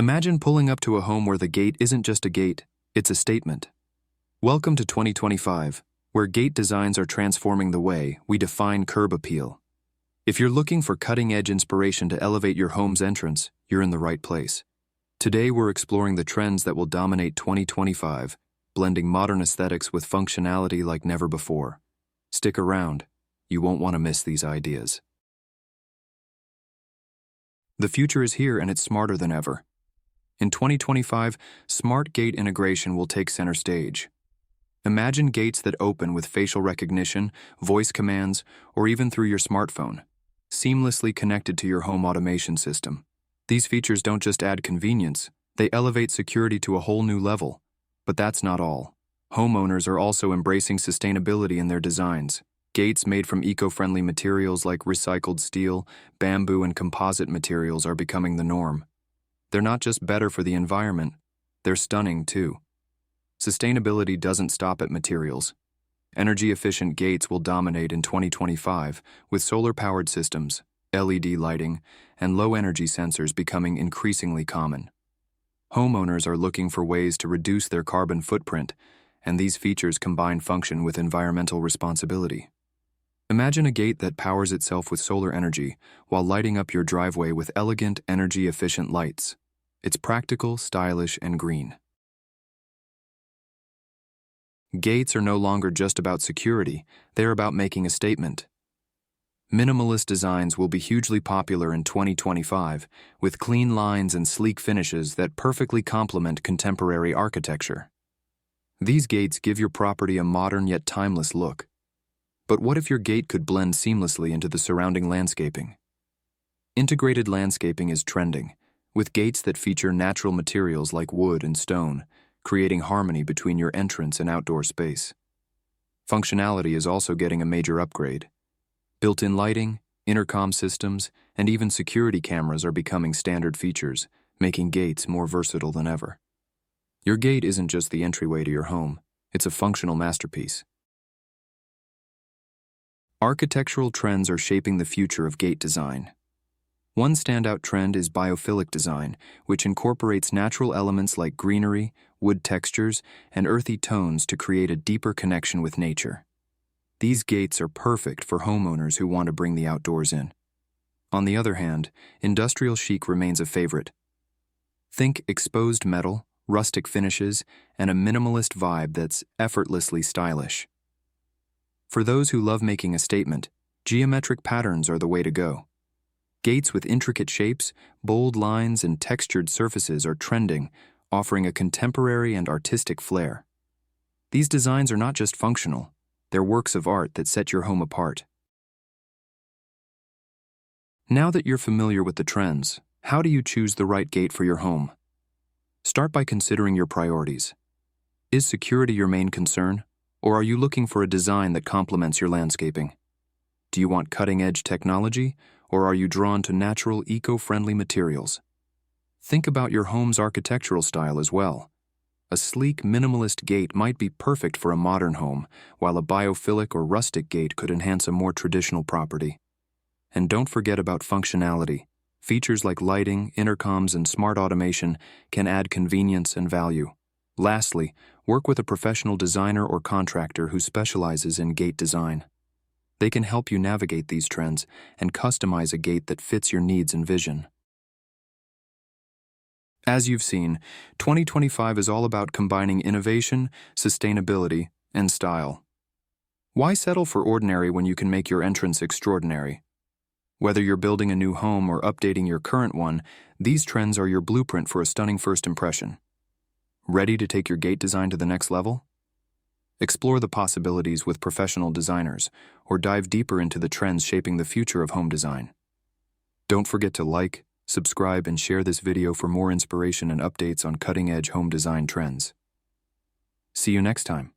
Imagine pulling up to a home where the gate isn't just a gate, it's a statement. Welcome to 2025, where gate designs are transforming the way we define curb appeal. If you're looking for cutting-edge inspiration to elevate your home's entrance, you're in the right place. Today we're exploring the trends that will dominate 2025, blending modern aesthetics with functionality like never before. Stick around, you won't want to miss these ideas. The future is here and it's smarter than ever. In 2025, smart gate integration will take center stage. Imagine gates that open with facial recognition, voice commands, or even through your smartphone, seamlessly connected to your home automation system. These features don't just add convenience, they elevate security to a whole new level. But that's not all. Homeowners are also embracing sustainability in their designs. Gates made from eco-friendly materials like recycled steel, bamboo, and composite materials are becoming the norm. They're not just better for the environment, they're stunning too. Sustainability doesn't stop at materials. Energy-efficient gates will dominate in 2025, with solar-powered systems, LED lighting, and low-energy sensors becoming increasingly common. Homeowners are looking for ways to reduce their carbon footprint, and these features combine function with environmental responsibility. Imagine a gate that powers itself with solar energy while lighting up your driveway with elegant, energy-efficient lights. It's practical, stylish, and green. Gates are no longer just about security, they're about making a statement. Minimalist designs will be hugely popular in 2025, with clean lines and sleek finishes that perfectly complement contemporary architecture. These gates give your property a modern yet timeless look. But what if your gate could blend seamlessly into the surrounding landscaping? Integrated landscaping is trending, with gates that feature natural materials like wood and stone, creating harmony between your entrance and outdoor space. Functionality is also getting a major upgrade. Built-in lighting, intercom systems, and even security cameras are becoming standard features, making gates more versatile than ever. Your gate isn't just the entryway to your home, it's a functional masterpiece. Architectural trends are shaping the future of gate design. One standout trend is biophilic design, which incorporates natural elements like greenery, wood textures, and earthy tones to create a deeper connection with nature. These gates are perfect for homeowners who want to bring the outdoors in. On the other hand, industrial chic remains a favorite. Think exposed metal, rustic finishes, and a minimalist vibe that's effortlessly stylish. For those who love making a statement, geometric patterns are the way to go. Gates with intricate shapes, bold lines, and textured surfaces are trending, offering a contemporary and artistic flair. These designs are not just functional, they're works of art that set your home apart. Now that you're familiar with the trends, how do you choose the right gate for your home? Start by considering your priorities. Is security your main concern, or are you looking for a design that complements your landscaping? Do you want cutting-edge technology, or are you drawn to natural, eco-friendly materials? Think about your home's architectural style as well. A sleek, minimalist gate might be perfect for a modern home, while a biophilic or rustic gate could enhance a more traditional property. And don't forget about functionality. Features like lighting, intercoms, and smart automation can add convenience and value. Lastly, work with a professional designer or contractor who specializes in gate design. They can help you navigate these trends and customize a gate that fits your needs and vision. As you've seen, 2025 is all about combining innovation, sustainability, and style. Why settle for ordinary when you can make your entrance extraordinary? Whether you're building a new home or updating your current one, these trends are your blueprint for a stunning first impression. Ready to take your gate design to the next level? Explore the possibilities with professional designers, or dive deeper into the trends shaping the future of home design. Don't forget to like, subscribe, and share this video for more inspiration and updates on cutting-edge home design trends. See you next time.